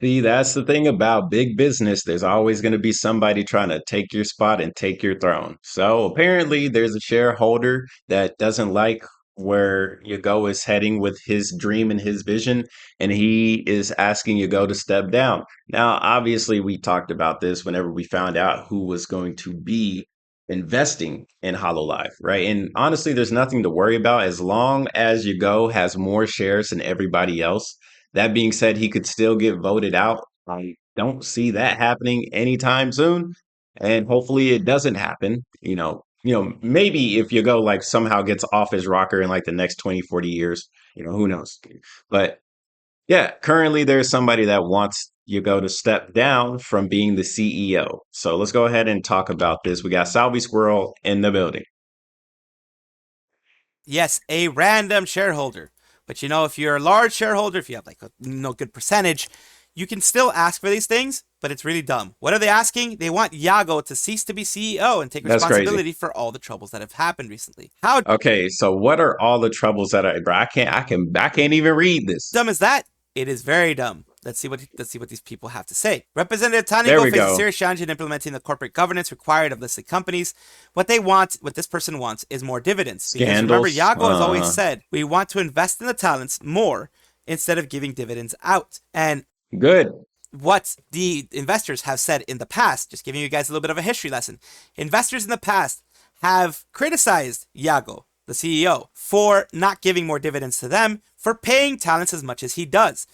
See, that's the thing about big business. There's always going to be somebody trying to take your spot and take your throne. So apparently, there's a shareholder that doesn't like where Yago is heading with his dream and his vision, and he is asking Yago to step down. Now, obviously, we talked about this whenever we found out who was going to be investing in Hololive, right? And honestly, there's nothing to worry about as long as Yago has more shares than everybody else. That being said, he could still get voted out. I don't see that happening anytime soon, and hopefully it doesn't happen. Maybe if you go like somehow gets off his rocker in like the next 20, 40 years, who knows. But yeah, currently there's somebody that wants Yago to step down from being the CEO. So let's go ahead and talk about this. We got Salvi Squirrel in the building. Yes, a random shareholder. But if you're a large shareholder, if you have like a good percentage, you can still ask for these things, but it's really dumb. What are they asking? They want Yago to cease to be CEO and take That's crazy. responsibility for all the troubles that have happened recently. How Okay, so what are all the troubles that bro, I can't even read this. dumb is that? It is very dumb. Let's see what these people have to say. Representative There Tanigo we faces go. serious challenge in implementing the corporate governance required of listed companies. What this person wants, is more dividends. Because remember, Scandals. Yago has always said we want to invest in the talents more instead of giving dividends out. And Good. what the investors have said in the past, just giving you guys a little bit of a history lesson. Investors in the past have criticized Yago, the CEO, for not giving more dividends to them, for paying talents as much as he does.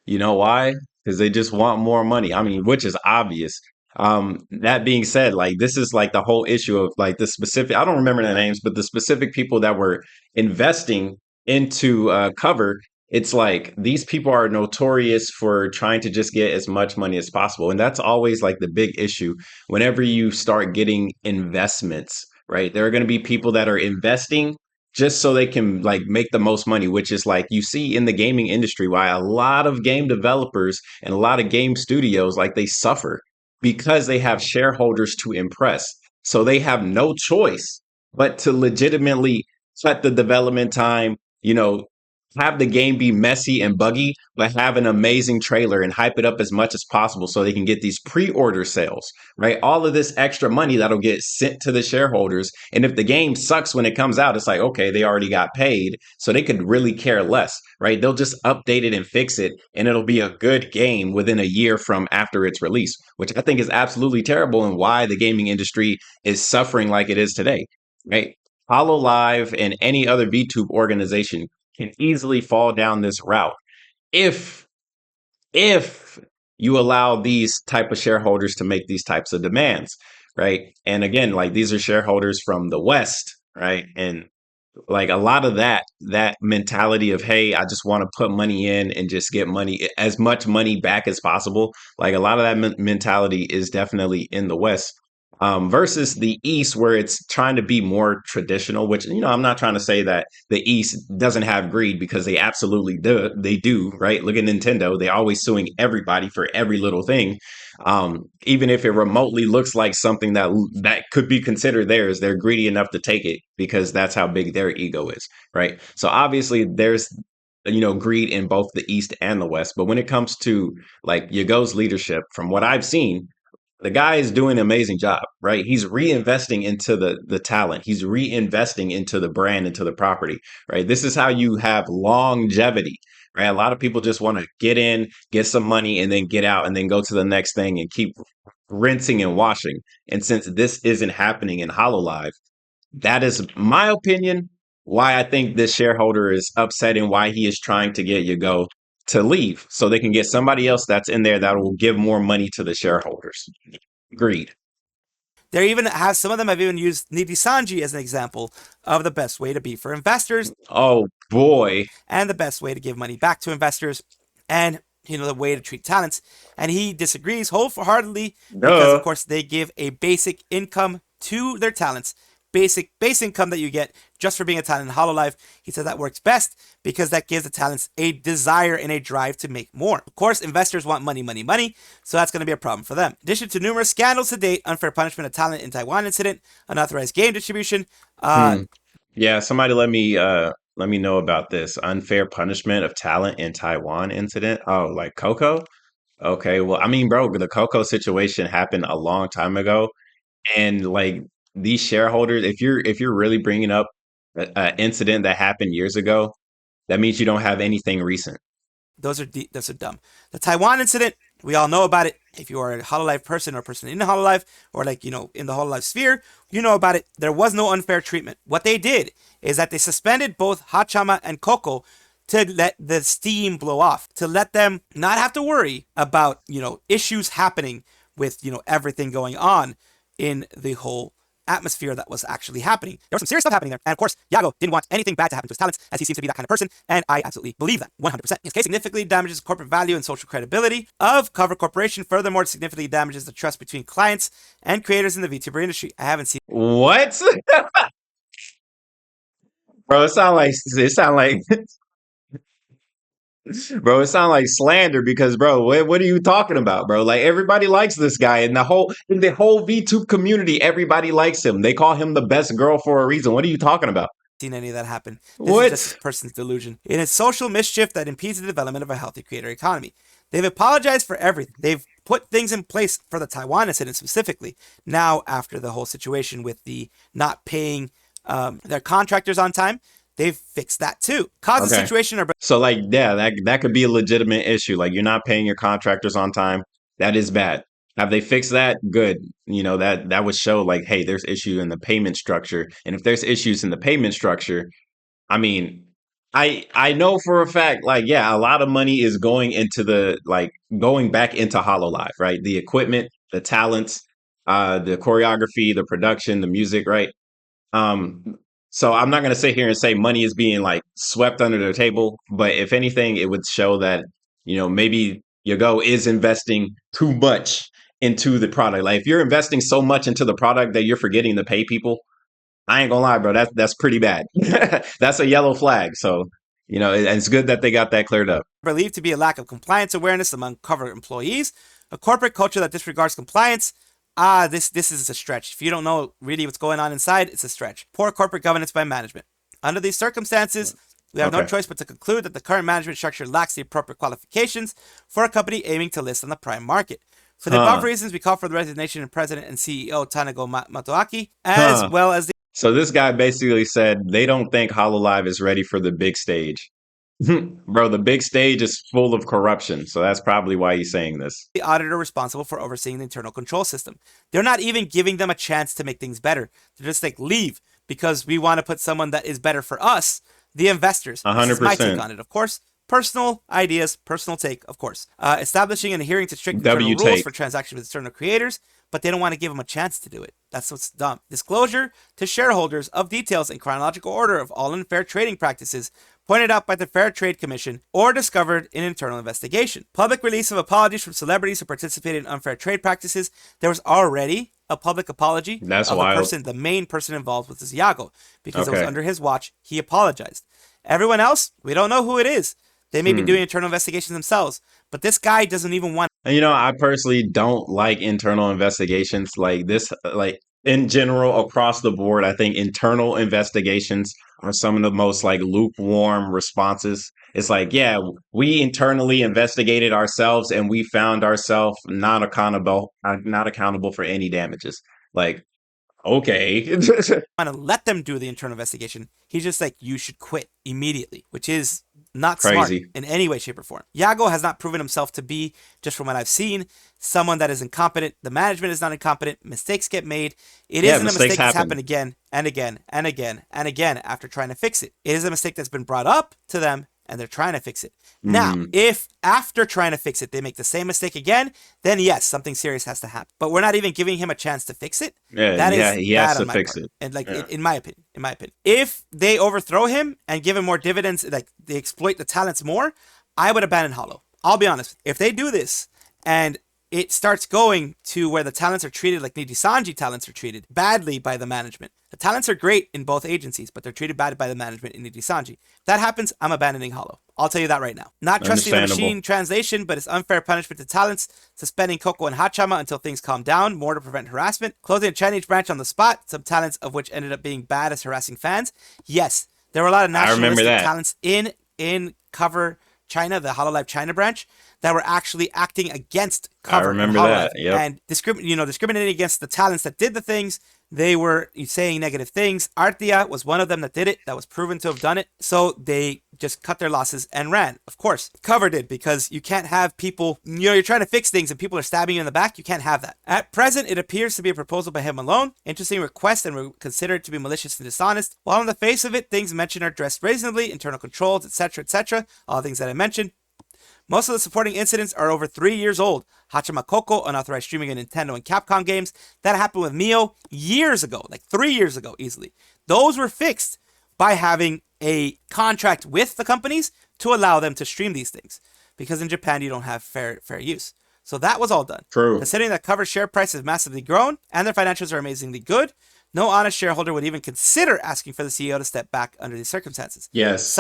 You know why? Because they just want more money. I mean, which is obvious. That being said, like this is like the whole issue of like the specific, I don't remember the names, but the specific people that were investing into cover, it's like these people are notorious for trying to just get as much money as possible. And that's always like the big issue whenever you start getting investments, right? There are going to be people that are investing just so they can like make the most money, which is like you see in the gaming industry why a lot of game developers and a lot of game studios like they suffer because they have shareholders to impress. So they have no choice but to legitimately cut the development time, have the game be messy and buggy, but have an amazing trailer and hype it up as much as possible so they can get these pre-order sales, right? All of this extra money that'll get sent to the shareholders. And if the game sucks when it comes out, it's like, okay, they already got paid. So they could really care less, right? They'll just update it and fix it, and it'll be a good game within a year from after its release, which I think is absolutely terrible and why the gaming industry is suffering like it is today, right? Hololive and any other VTube organization can easily fall down this route if if you allow these type of shareholders to make these types of demands, right? And again, like these are shareholders from the West, right? And like a lot of that mentality of hey, I just want to put money in and just get money, as much money back as possible, like a lot of that mentality is definitely in the West, versus the East where it's trying to be more traditional, which I'm not trying to say that the East doesn't have greed, because they absolutely do. They do, right? Look at Nintendo. They're always suing everybody for every little thing, even if it remotely looks like something that could be considered theirs. They're greedy enough to take it because that's how big their ego is, right? So obviously there's greed in both the East and the West. But when it comes to like Yago's leadership, from what I've seen, the guy is doing an amazing job, right? He's reinvesting into the talent. He's reinvesting into the brand, into the property, right? This is how you have longevity, right? A lot of people just want to get in, get some money, and then get out, and then go to the next thing and keep rinsing and washing. And since this isn't happening in Hololive, that is my opinion. Why I think this shareholder is upset and why he is trying to get Yago to leave so they can get somebody else that's in there that will give more money to the shareholders. Greed. Some of them have even used Nidhi Sanji as an example of the best way to be for investors Oh boy. and the best way to give money back to investors, and the way to treat talents. And he disagrees wholeheartedly because, of Duh. course, they give a basic income to their talents, base income that you get just for being a talent in Hololive. He says that works best because that gives the talents a desire and a drive to make more. Of course, investors want money, money, money, so that's going to be a problem for them. In addition to numerous scandals to date, unfair punishment of talent in Taiwan incident, unauthorized game distribution, Hmm. Yeah, somebody let me know about this unfair punishment of talent in Taiwan incident. Oh, like Coco? Okay, well, I mean, bro, the Coco situation happened a long time ago, and like these shareholders, if you're really bringing up an incident that happened years ago, that means you don't have anything recent. Those are dumb. The Taiwan incident, we all know about it. If you are a Hololive person or a person in the Hololive or like in the Hololive sphere, you know about it. There was no unfair treatment. What they did is that they suspended both Hachama and Coco to let the steam blow off, to let them not have to worry about issues happening with everything going on in the whole atmosphere that was actually happening. There was some serious stuff happening there. And of course, Yagoo didn't want anything bad to happen to his talents, as he seems to be that kind of person. And I absolutely believe that 100%. His case significantly damages corporate value and social credibility of Cover Corporation. Furthermore, it significantly damages the trust between clients and creators in the VTuber industry. I haven't seen What? Bro, it sound like slander because, bro, what are you talking about, bro? Like everybody likes this guy, and the whole VTube community, everybody likes him. They call him the best girl for a reason. What are you talking about? any of that happen. This is just this What? person's delusion. It is social mischief that impedes the development of a healthy creator economy. They've apologized for everything. They've put things in place for the Taiwan incident specifically. Now, after the whole situation with the not paying their contractors on time, they've fixed that too. Cause the Okay. situation are So like, yeah, that could be a legitimate issue. Like you're not paying your contractors on time. That is bad. Have they fixed that? Good. That would show like, hey, there's issue in the payment structure. And if there's issues in the payment structure, I mean, I know for a fact, like, yeah, a lot of money is going into going back into Hololive, right? The equipment, the talents, the choreography, the production, the music, right? Um, so I'm not gonna sit here and say money is being like swept under the table, but if anything, it would show that maybe Yago is investing too much into the product. Like if you're investing so much into the product that you're forgetting to pay people, I ain't gonna lie, bro. That's pretty bad. That's a yellow flag. So it's good that they got that cleared up. believed to be a lack of compliance awareness among cover employees, a corporate culture that disregards compliance. This is a stretch. If you don't know really what's going on inside, it's a stretch. Poor corporate governance by management. Under these circumstances, we have no Okay. choice but to conclude that the current management structure lacks the appropriate qualifications for a company aiming to list on the prime market. For the above Huh. reasons, we call for the resignation of President and CEO Tanago Matoaki, as Huh. well as the So this guy basically said they don't think Hololive is ready for the big stage. Bro, the big stage is full of corruption. So that's probably why he's saying this. auditor responsible for overseeing the internal control system. They're not even giving them a chance to make things better. They're just like, leave because we want to put someone that is better for us, the investors. This is my take 100%. on it, of course. Personal ideas, personal take, of course. Establishing and adhering to strict internal W rules take. for transactions with external creators, but they don't want to give them a chance to do it. That's what's dumb. Disclosure to shareholders of details in chronological order of all unfair trading practices pointed out by the Fair Trade Commission or discovered in internal investigation. Public release of apologies from celebrities who participated in unfair trade practices. There was already a public apology That's of wild. the main person involved with this Yagoo, because it was Okay. under his watch. He apologized. Everyone else, we don't know who it is. They may be Hmm. doing internal investigations themselves, but this guy doesn't even want. And I personally don't like internal investigations like this, like in general across the board. I think internal investigations are some of the most like lukewarm responses. It's like, yeah, we internally investigated ourselves and we found ourselves not accountable for any damages. Like, okay. Want to let them do the internal investigation. He's just like, you should quit immediately, which is not smart Crazy. in any way, shape, or form. Yagoo has not proven himself to be, just from what I've seen, someone that is incompetent. The management is not incompetent. Mistakes get made. It Yeah, isn't a mistakes mistake that's happen. happened again and again and again and again after trying to fix it. It is a mistake that's been brought up to them and they're trying to fix it. Now, Mm. if after trying to fix it, they make the same mistake again, then yes, something serious has to happen. But we're not even giving him a chance to fix it. Yeah, That yeah, is he has bad to on my fix part. it. And like Yeah. in my opinion, if they overthrow him and give him more dividends, like they exploit the talents more, I would abandon Hollow. I'll be honest. If they do this and it starts going to where the talents are treated like Nijisanji talents are treated badly by the management. The talents are great in both agencies, but they're treated bad by the management in Nijisanji. If that happens, I'm abandoning Hollow. I'll tell you that right now. Not trusting the Understandable. machine translation, but it's unfair punishment to talents. Suspending Coco and Hachama until things calm down, more to prevent harassment. Closing a Chinese branch on the spot, some talents of which ended up being bad as harassing fans. Yes, there were a lot of I remember nationalistic that. talents in Cover China, the Hololive China branch, that were actually acting against I Cover and remember that. Hololive Yep. and discriminating against the talents that did the things. They were saying negative things. Artia was one of them that did it, that was proven to have done it. So they just cut their losses and ran. Of course, Cover did, because you can't have people, you're trying to fix things and people are stabbing you in the back. You can't have that. At present, it appears to be a proposal by him alone. Interesting request and considered to be malicious and dishonest. While on the face of it, things mentioned are dressed reasonably, internal controls, etc., etc. All things that I mentioned. Most of the supporting incidents are over 3 years old. Hachimakoko, unauthorized streaming of Nintendo and Capcom games. That happened with Mio years ago, like 3 years ago easily. Those were fixed by having a contract with the companies to allow them to stream these things. Because in Japan, you don't have fair use. So that was all done. True. Considering that Cover's share price has massively grown and their financials are amazingly good, no honest shareholder would even consider asking for the CEO to step back under these circumstances. Yes.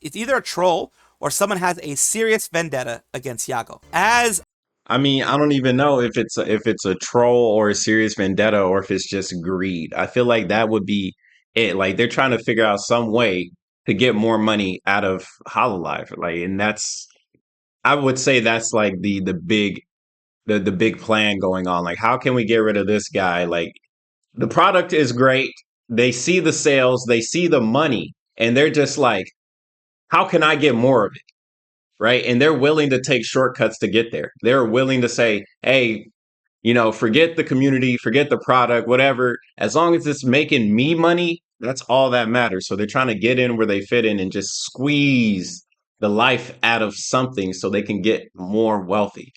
It's either a troll or someone has a serious vendetta against Yagoo. I mean, I don't even know if it's a troll or a serious vendetta or if it's just greed. I feel like that would be it. Like they're trying to figure out some way to get more money out of Hololive. Like, and I would say that's like the big plan going on. Like, how can we get rid of this guy? Like, the product is great. They see the sales, they see the money, and they're just like, how can I get more of it? Right. And they're willing to take shortcuts to get there. They're willing to say, hey, forget the community, forget the product, whatever. As long as it's making me money, that's all that matters. So they're trying to get in where they fit in and just squeeze the life out of something so they can get more wealthy.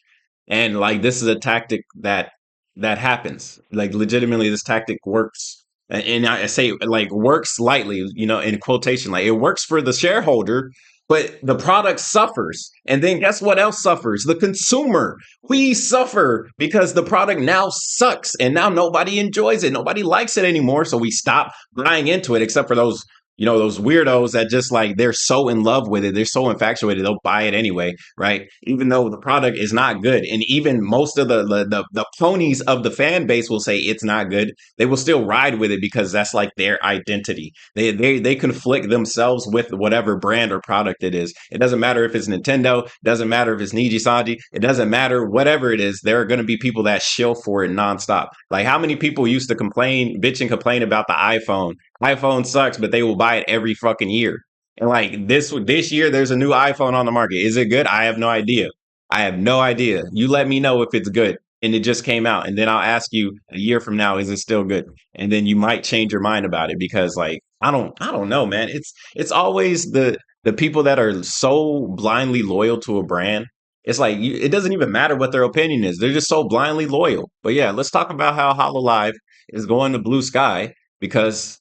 And like this is a tactic that happens. Like legitimately, this tactic works. And I say like works lightly, in quotation, like it works for the shareholder, but the product suffers. And then guess what else suffers? The consumer. We suffer because the product now sucks and now nobody enjoys it. Nobody likes it anymore. So we stop buying into it, except for those weirdos that just like they're so in love with it, they're so infatuated, they'll buy it anyway, right? Even though the product is not good, and even most of the ponies of the fan base will say it's not good. They will still ride with it because that's like their identity. They conflict themselves with whatever brand or product it is. It doesn't matter if it's Nintendo, doesn't matter if it's Niji Sanji, it doesn't matter whatever it is. There are going to be people that shill for it nonstop. Like how many people used to bitch and complain about the iPhone sucks, but they will buy it every fucking year. And like this year, there's a new iPhone on the market. Is it good? I have no idea. I have no idea. You let me know if it's good. And it just came out. And then I'll ask you a year from now, is it still good? And then you might change your mind about it because like I don't know, man. It's always the people that are so blindly loyal to a brand. It's like it doesn't even matter what their opinion is. They're just so blindly loyal. But yeah, let's talk about how Hololive is going to BlueSky because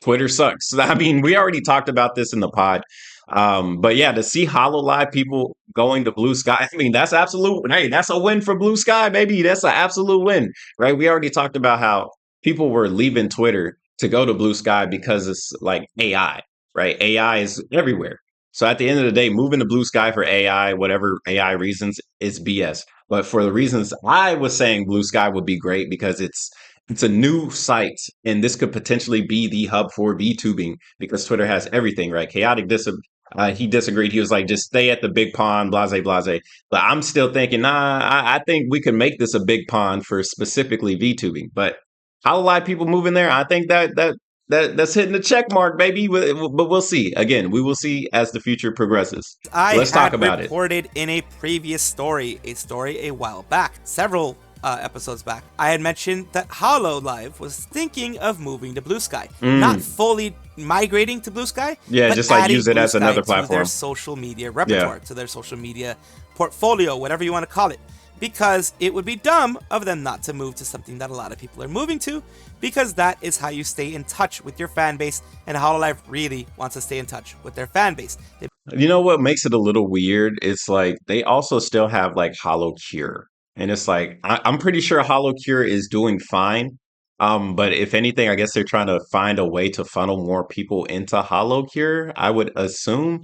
Twitter sucks. I mean, we already talked about this in the pod. But yeah, to see Hololive people going to BlueSky, I mean, that's absolute. Hey, that's a win for BlueSky, baby. That's an absolute win, right? We already talked about how people were leaving Twitter to go to BlueSky because it's like AI, right? AI is everywhere. So at the end of the day, moving to BlueSky for AI, whatever AI reasons, is BS. But for the reasons I was saying, BlueSky would be great because it's a new site, and this could potentially be the hub for VTubing because Twitter has everything, right? He disagreed. He was like, just stay at the big pond, blase, blase. But I'm still thinking, nah, I think we can make this a big pond for specifically VTubing. But how a lot of people moving there, I think that's hitting the check mark, baby. But we'll see. Again, we will see as the future progresses. I Let's talk had about it. reported in a previous story a while back, several episodes back, I had mentioned that Hololive was thinking of moving to BlueSky, not fully migrating to BlueSky, yeah, but just like use it as another to platform, their social media repertoire, to their social media portfolio, whatever you want to call it, because it would be dumb of them not to move to something that a lot of people are moving to, because that is how you stay in touch with your fan base, and Hololive really wants to stay in touch with their fan base. You know what makes it a little weird? It's like they also still have like HoloCure. And it's like I'm pretty sure HoloCure is doing fine. But if anything, I guess they're trying to find a way to funnel more people into HoloCure, I would assume.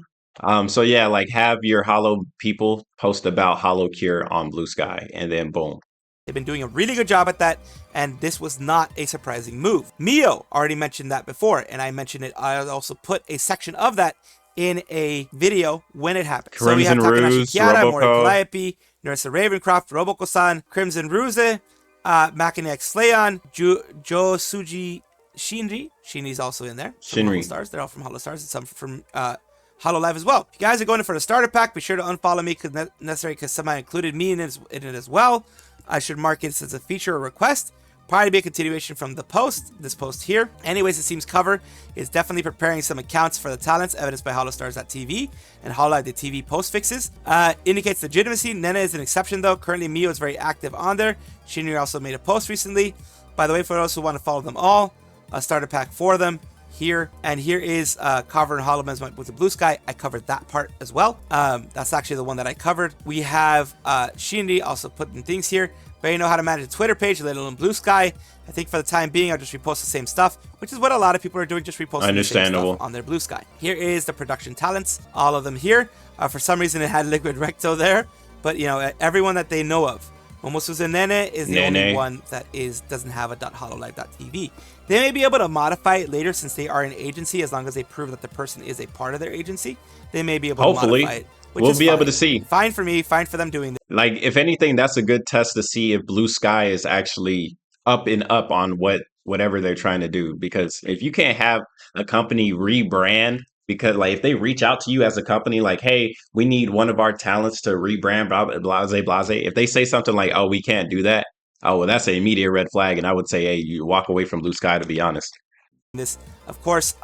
So yeah, like have your Holo people post about HoloCure on BlueSky, and then boom. They've been doing a really good job at that, and this was not a surprising move. Mio already mentioned that before, and I mentioned it. I also put a section of that in a video when it happens. So we have Crimson Takanashi Ruse, Kiara, Mori Roboco, Calliope, Nurse Ravencroft, Roboko-san, Crimson Ruse, Makinek Slayon, Jo Suji Shinri. Shinri's also in there from Shinri. Holostars. They're all from Holostars and some from Hololive as well. If you guys are going for the starter pack, be sure to unfollow me because necessary because somebody included me in it as well. I should mark it as a feature or request. Probably be a continuation from this post here. Anyways, it seems Cover is definitely preparing some accounts for the talents, evidenced by HoloStars.tv and Hololive the TV post fixes. Indicates legitimacy. Nena is an exception though. Currently, Mio is very active on there. Shinri also made a post recently. By the way, for those who want to follow them all, a starter pack for them here. And here is Cover and Hololive with the BlueSky. I covered that part as well. That's actually the one that I covered. We have Shinri also putting things here. But you know how to manage a Twitter page, a little in BlueSky. I think for the time being, I'll just repost the same stuff, which is what a lot of people are doing, just reposting the same stuff on their BlueSky. Here is the production talents, all of them here. For some reason, it had Liquid Recto there, but you know, everyone that they know of. Momosuzu Nene is the only one that doesn't have a .hololive.tv. They may be able to modify it later since they are an agency, as long as they prove that the person is a part of their agency. They may be able to modify it. We'll be able to see. Fine for me, fine for them doing this. Like, if anything, that's a good test to see if BlueSky is actually up and up on whatever they're trying to do. Because if you can't have a company rebrand, because like if they reach out to you as a company, like, hey, we need one of our talents to rebrand, blah, blah, blase, blase. If they say something like, oh, we can't do that, oh, well, that's an immediate red flag. And I would say, hey, you walk away from BlueSky, to be honest. This, of course,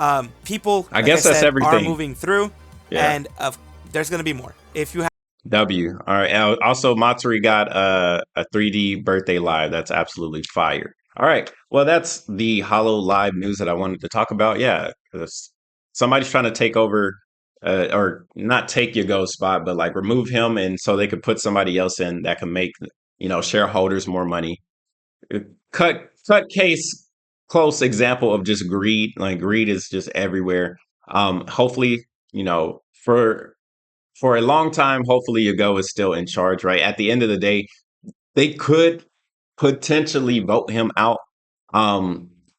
people, I guess that's everything, are moving through, and there's going to be more. If you have W. All right. Also, Matsuri got a 3D birthday live. That's absolutely fire. All right. Well, that's the Hololive news that I wanted to talk about. Yeah, because somebody's trying to take over, or not take Yago's spot, but like remove him, and so they could put somebody else in that can make shareholders more money. Cut case close example of just greed. Like greed is just everywhere. Hopefully, for a long time, hopefully Yago is still in charge, right? At the end of the day, they could potentially vote him out,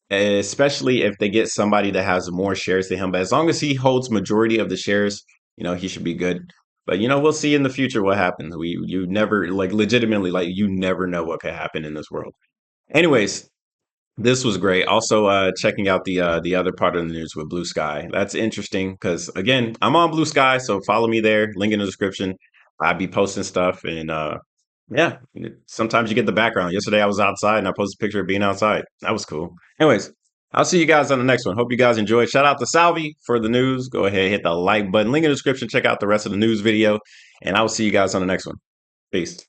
especially if they get somebody that has more shares than him. But as long as he holds majority of the shares, he should be good. But we'll see in the future what happens. You never legitimately you never know what could happen in this world. Anyways, this was great. Also, checking out the other part of the news with BlueSky. That's interesting because again, I'm on BlueSky, so follow me there. Link in the description. I'll be posting stuff, and yeah, sometimes you get the background. Yesterday I was outside and I posted a picture of being outside. That was cool. Anyways, I'll see you guys on the next one. Hope you guys enjoyed. Shout out to Salvi for the news. Go ahead, hit the like button. Link in the description. Check out the rest of the news video, and I will see you guys on the next one. Peace.